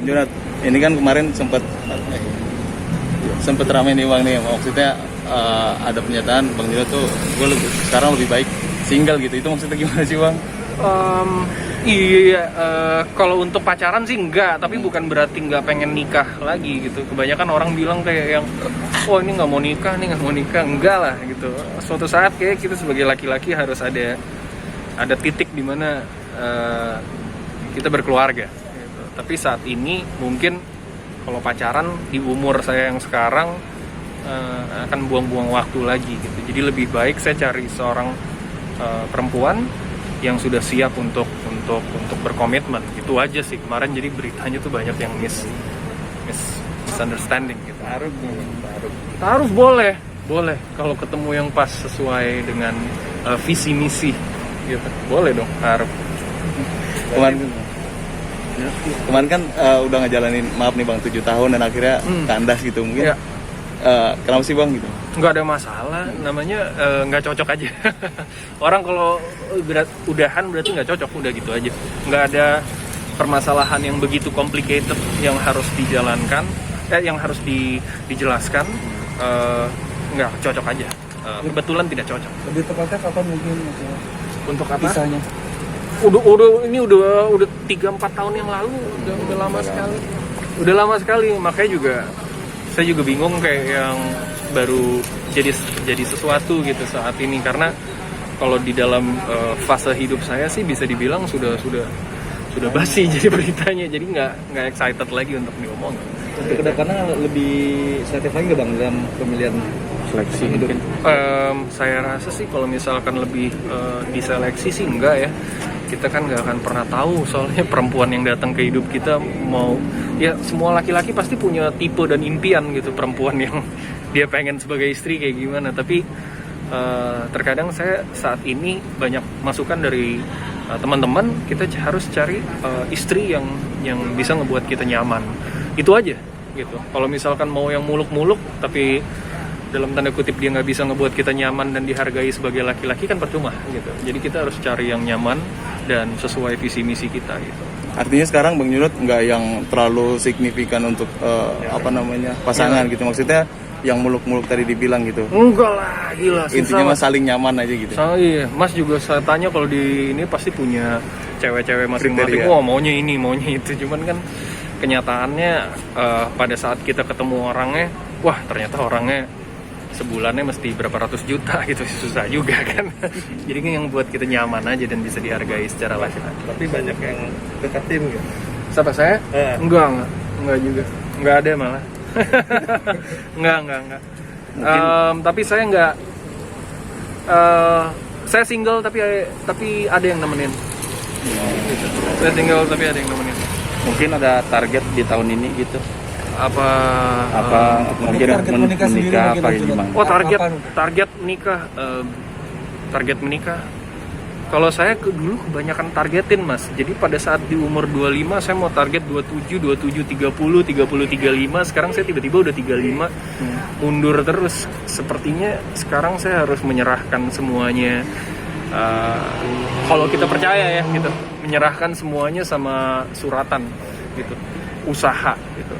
Junat, ini kan kemarin sempat ramai nih Bang nih, maksudnya ada pernyataan Bang Junat tuh sekarang lebih baik single gitu, itu maksudnya gimana sih Bang? Iya, kalau untuk pacaran sih enggak, tapi bukan berarti nggak pengen nikah lagi gitu. Kebanyakan orang bilang kayak yang, oh ini nggak mau nikah, enggak lah gitu. Suatu saat kayak kita sebagai laki-laki harus ada titik di mana kita berkeluarga. Gitu. Tapi saat ini mungkin kalau pacaran di umur saya yang sekarang akan buang-buang waktu lagi gitu. Jadi lebih baik saya cari seorang perempuan yang sudah siap untuk berkomitmen. Itu aja sih. Kemarin jadi beritanya tuh banyak yang misunderstanding gitu. Taruh boleh kalau ketemu yang pas sesuai dengan visi misi gitu. Boleh dong taruh. Kemarin kan udah ngejalanin, maaf nih Bang, 7 tahun dan akhirnya kandas gitu mungkin. Kenapa sih Bang gitu? Nggak ada masalah, namanya nggak cocok aja. Orang kalau udahan berarti nggak cocok, udah gitu aja. Nggak ada permasalahan yang begitu complicated yang harus dijalankan, yang harus dijelaskan. Nggak cocok aja. Kebetulan tidak cocok. Lebih tepatnya kapan mungkin untuk apa? Pisahnya? Udah 3-4 tahun yang lalu, udah lama sekali. Udah lama sekali, makanya juga saya juga bingung kayak yang baru jadi sesuatu gitu saat ini, karena kalau di dalam fase hidup saya sih bisa dibilang sudah basi jadi beritanya, jadi nggak excited lagi untuk diomongin. Untuk kedepannya lebih selektif lagi nggak Bang dalam pemilihan Seleksi hidup? Saya rasa sih kalau misalkan lebih diseleksi sih enggak ya. Kita kan nggak akan pernah tahu, soalnya perempuan yang datang ke hidup kita semua laki-laki pasti punya tipe dan impian gitu, perempuan yang dia pengen sebagai istri kayak gimana. Tapi terkadang saya saat ini banyak masukan dari teman-teman, kita harus cari istri yang bisa ngebuat kita nyaman. Itu aja gitu. Kalau misalkan mau yang muluk-muluk tapi dalam tanda kutip dia nggak bisa ngebuat kita nyaman dan dihargai sebagai laki-laki, kan percuma gitu. Jadi kita harus cari yang nyaman dan sesuai visi misi kita gitu. Artinya sekarang Bang Junot nggak yang terlalu signifikan untuk pasangan gitu, maksudnya yang muluk-muluk tadi dibilang gitu. Enggak lah, gila. Intinya mah saling nyaman aja gitu. Iya, Mas juga saya tanya kalau di ini pasti punya cewek-cewek masing-masing. Kriteria. Maunya ini, maunya itu. Cuman kan kenyataannya pada saat kita ketemu orangnya, wah ternyata orangnya sebulannya mesti berapa ratus juta gitu, susah juga kan. Jadi kan yang buat kita nyaman aja dan bisa dihargai secara laki-laki. Tapi banyak yang deketin gitu. Siapa saya? Enggak juga. Enggak ada malah. enggak. Tapi saya enggak. Saya single tapi ada yang nemenin. Saya single tapi ada yang nemenin. Mungkin ada target di tahun ini gitu. Apa Mungkin menikah apa gimana? Oh, target menikah. Target menikah. Kalau saya dulu kebanyakan targetin Mas. Jadi pada saat di umur 25 saya mau target 27, 30, 35. Sekarang saya tiba-tiba udah 35. Mundur terus. Sepertinya sekarang saya harus menyerahkan semuanya. Kalau kita percaya ya gitu, menyerahkan semuanya sama suratan gitu, usaha gitu.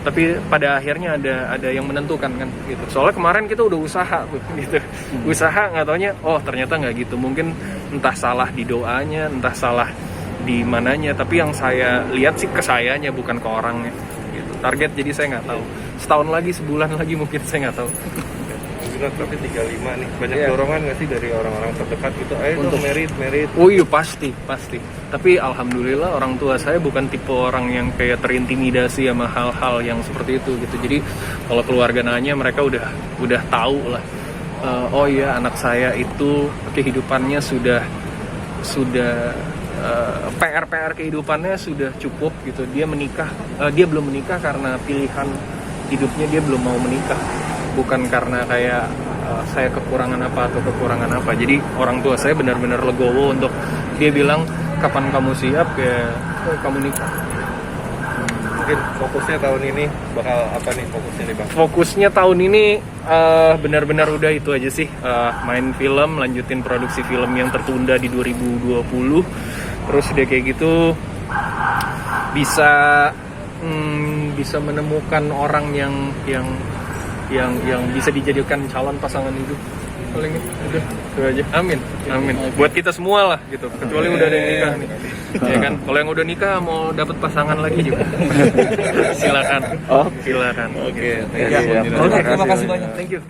Tapi pada akhirnya ada yang menentukan kan gitu. Soalnya kemarin kita udah usaha gitu. Usaha nggak taunya, oh ternyata nggak gitu. Mungkin entah salah di doanya, entah salah di mananya. Tapi yang saya lihat sih ke sayanya, bukan ke orangnya gitu. Target jadi saya nggak tahu. Setahun lagi, sebulan lagi mungkin saya nggak tahu. Tapi 35 nih, banyak dorongan nggak sih dari orang-orang terdekat gitu, ayo untuk merit. Oh iya pasti. Tapi alhamdulillah orang tua saya bukan tipe orang yang kayak terintimidasi sama hal-hal yang seperti itu gitu. Jadi kalau keluarga nanya, mereka udah tahu lah. Oh iya, anak saya itu kehidupannya sudah PR kehidupannya sudah cukup gitu. Dia belum menikah karena pilihan hidupnya, dia belum mau menikah. Bukan karena kayak saya kekurangan apa atau kekurangan apa. Jadi orang tua saya benar-benar legowo untuk, dia bilang kapan kamu siap ya kamu nikah. Mungkin fokusnya tahun ini bakal apa nih fokusnya nih Bang? Fokusnya tahun ini benar-benar udah itu aja sih, main film, lanjutin produksi film yang tertunda di 2020. Terus udah kayak gitu bisa menemukan orang yang bisa dijadikan calon pasangan hidup. Paling udah itu aja. Amin. Buat kita semua lah gitu. Kecuali udah ada yang nikah nih. Ya kan. Kalau yang udah nikah mau dapat pasangan lagi juga. Silakan. Oh. Silakan. Oke, Ya, thank you. terima kasih banyak. Thank you.